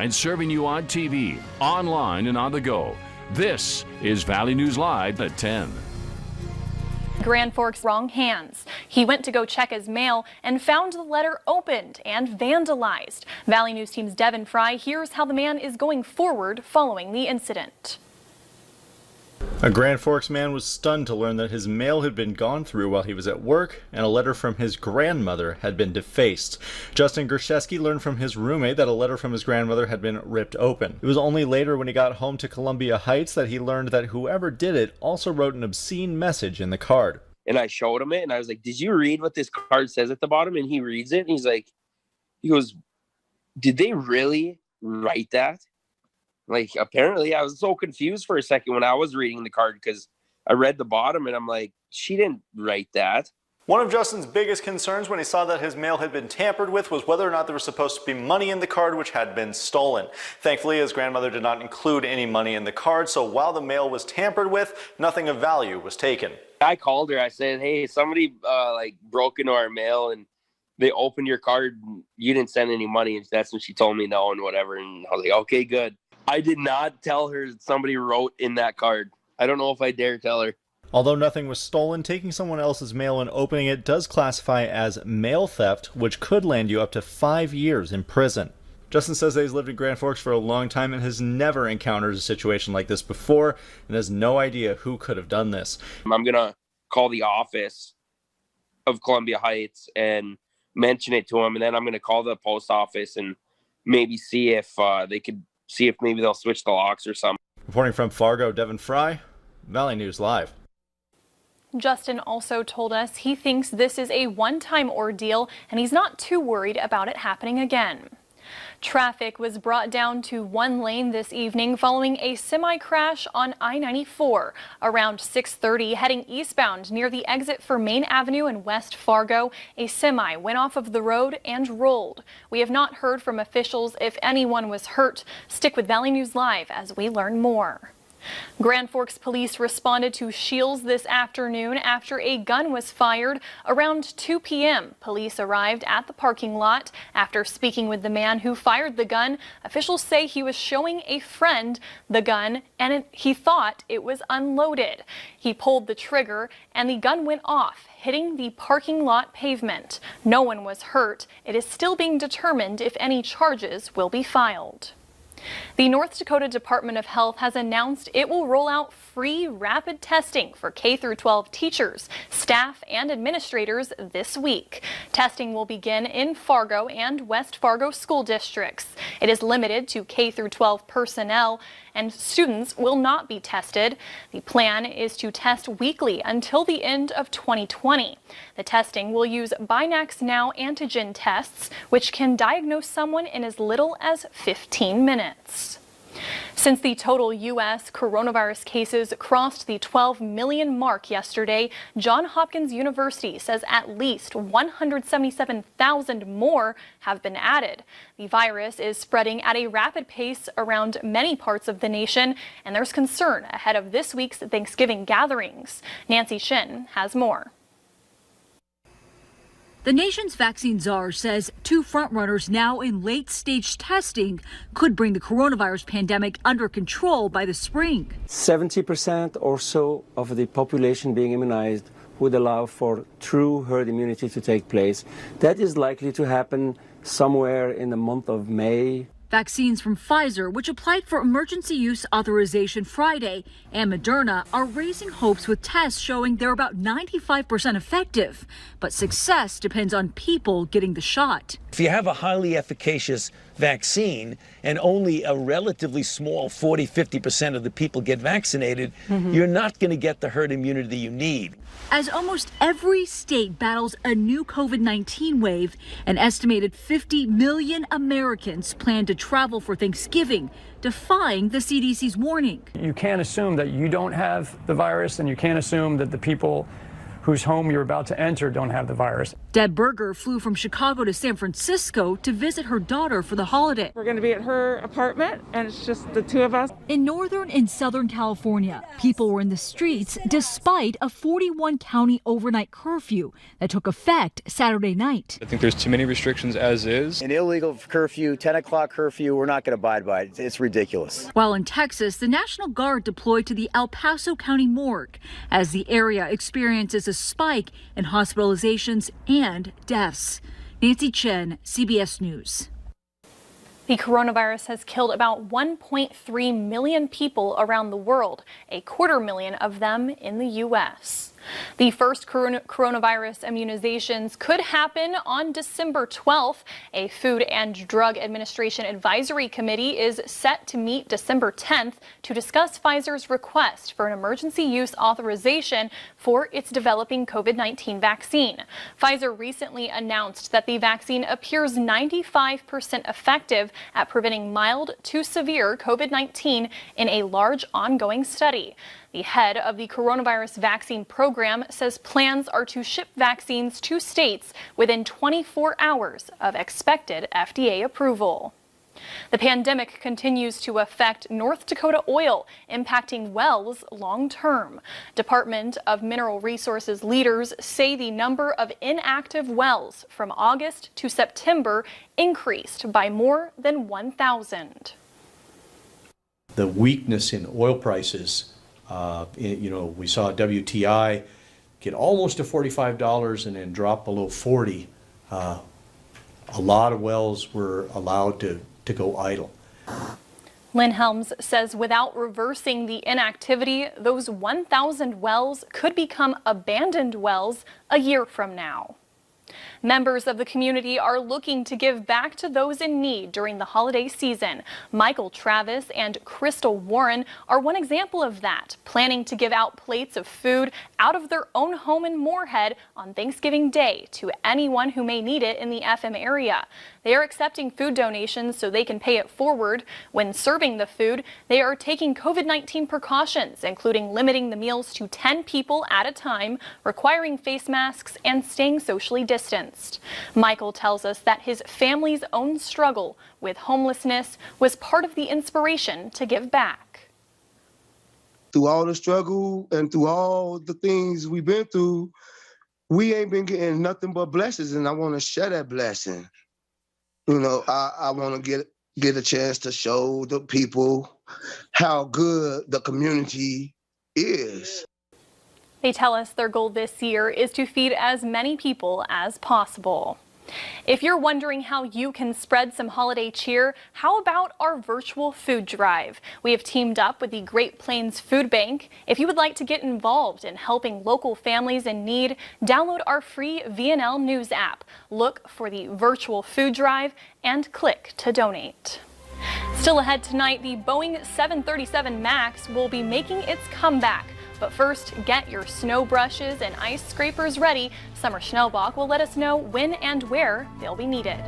And serving you on TV, online, and on the go. This is Valley News Live at 10. Grand Forks' wrong hands. He went to go check his mail and found the letter opened and vandalized. Valley News Team's Devin Fry hears how the man is going forward following the incident. A Grand Forks man was stunned to learn that his mail had been gone through while he was at work, and a letter from his grandmother had been defaced. Justin Gershesky learned from his roommate that a letter from his grandmother had been ripped open. It was only later when he got home to Columbia Heights that he learned that whoever did it also wrote an obscene message in the card. And I showed him it, and I was like, "Did you read what this card says at the bottom?" And he reads it, and he goes, "Did they really write that?" Like, apparently, I was so confused for a second when I was reading the card because I read the bottom and I'm like, she didn't write that. One of Justin's biggest concerns when he saw that his mail had been tampered with was whether or not there was supposed to be money in the card, which had been stolen. Thankfully, his grandmother did not include any money in the card, so while the mail was tampered with, nothing of value was taken. I called her. I said, "Hey, somebody broke into our mail and they opened your card. And you didn't send any money." And that's when she told me no and whatever. And I was like, "Okay, good." I did not tell her somebody wrote in that card. I don't know if I dare tell her. Although nothing was stolen, taking someone else's mail and opening it does classify as mail theft, which could land you up to 5 years in prison. Justin says that he's lived in Grand Forks for a long time and has never encountered a situation like this before and has no idea who could have done this. I'm going to call the office of Columbia Heights and mention it to them, and then I'm going to call the post office and maybe see if maybe they'll switch the locks or something. Reporting from Fargo, Devin Fry, Valley News Live. Justin also told us he thinks this is a one-time ordeal and he's not too worried about it happening again. Traffic was brought down to one lane this evening following a semi-crash on I-94. Around 6:30, heading eastbound near the exit for Main Avenue in West Fargo, a semi went off of the road and rolled. We have not heard from officials if anyone was hurt. Stick with Valley News Live as we learn more. Grand Forks police responded to Shields this afternoon after a gun was fired around 2 p.m. Police arrived at the parking lot. After speaking with the man who fired the gun, officials say he was showing a friend the gun and he thought it was unloaded. He pulled the trigger and the gun went off, hitting the parking lot pavement. No one was hurt. It is still being determined if any charges will be filed. The North Dakota Department of Health has announced it will roll out free rapid testing for K-12 teachers, staff, and administrators this week. Testing will begin in Fargo and West Fargo school districts. It is limited to K-12 personnel, and students will not be tested. The plan is to test weekly until the end of 2020. The testing will use Binax Now antigen tests, which can diagnose someone in as little as 15 minutes. Since the total U.S. coronavirus cases crossed the 12 million mark yesterday, Johns Hopkins University says at least 177,000 more have been added. The virus is spreading at a rapid pace around many parts of the nation, and there's concern ahead of this week's Thanksgiving gatherings. Nancy Shin has more. The nation's vaccine czar says 2 frontrunners now in late-stage testing could bring the coronavirus pandemic under control by the spring. 70% or so of the population being immunized would allow for true herd immunity to take place. That is likely to happen somewhere in the month of May. Vaccines from Pfizer, which applied for emergency use authorization Friday, and Moderna are raising hopes with tests showing they're about 95% effective. But success depends on people getting the shot. If you have a highly efficacious vaccine and only a relatively small 40-50% of the people get vaccinated, you're not going to get the herd immunity you need. As almost every state battles a new COVID-19 wave, an estimated 50 million Americans plan to travel for Thanksgiving, defying the CDC's warning. You can't assume that you don't have the virus, and you can't assume that the people whose home you're about to enter don't have the virus. Deb Berger flew from Chicago to San Francisco to visit her daughter for the holiday. We're going to be at her apartment, and it's just the two of us. In Northern and Southern California, people were in the streets despite a 41-county overnight curfew that took effect Saturday night. I think there's too many restrictions as is. An illegal curfew, 10 o'clock curfew, we're not going to abide by it. It's ridiculous. While in Texas, the National Guard deployed to the El Paso County morgue as the area experiences a spike in hospitalizations and deaths. Nancy Chen, CBS News. The coronavirus has killed about 1.3 million people around the world, 250,000 of them in the U.S. The first coronavirus immunizations could happen on December 12th. A Food and Drug Administration Advisory Committee is set to meet December 10th to discuss Pfizer's request for an emergency use authorization for its developing COVID-19 vaccine. Pfizer recently announced that the vaccine appears 95% effective at preventing mild to severe COVID-19 in a large ongoing study. The head of the coronavirus vaccine program says plans are to ship vaccines to states within 24 hours of expected FDA approval. The pandemic continues to affect North Dakota oil, impacting wells long term. Department of Mineral Resources leaders say the number of inactive wells from August to September increased by more than 1,000. The weakness in oil prices, we saw WTI get almost to $45 and then drop below 40. A lot of wells were allowed to go idle. Lynn Helms says without reversing the inactivity, those 1,000 wells could become abandoned wells a year from now. Members of the community are looking to give back to those in need during the holiday season. Michael Travis and Crystal Warren are one example of that, planning to give out plates of food out of their own home in Moorhead on Thanksgiving Day to anyone who may need it in the FM area. They are accepting food donations so they can pay it forward. When serving the food, they are taking COVID-19 precautions, including limiting the meals to 10 people at a time, requiring face masks, and staying socially distanced. Michael tells us that his family's own struggle with homelessness was part of the inspiration to give back. Through all the struggle and through all the things we've been through, we ain't been getting nothing but blessings, and I want to share that blessing. I want to get a chance to show the people how good the community is. They tell us their goal this year is to feed as many people as possible. If you're wondering how you can spread some holiday cheer, how about our virtual food drive? We have teamed up with the Great Plains Food Bank. If you would like to get involved in helping local families in need, download our free VNL News app. Look for the virtual food drive and click to donate. Still ahead tonight, the Boeing 737 MAX will be making its comeback. But first, get your snow brushes and ice scrapers ready. Summer Schnellbach will let us know when and where they'll be needed.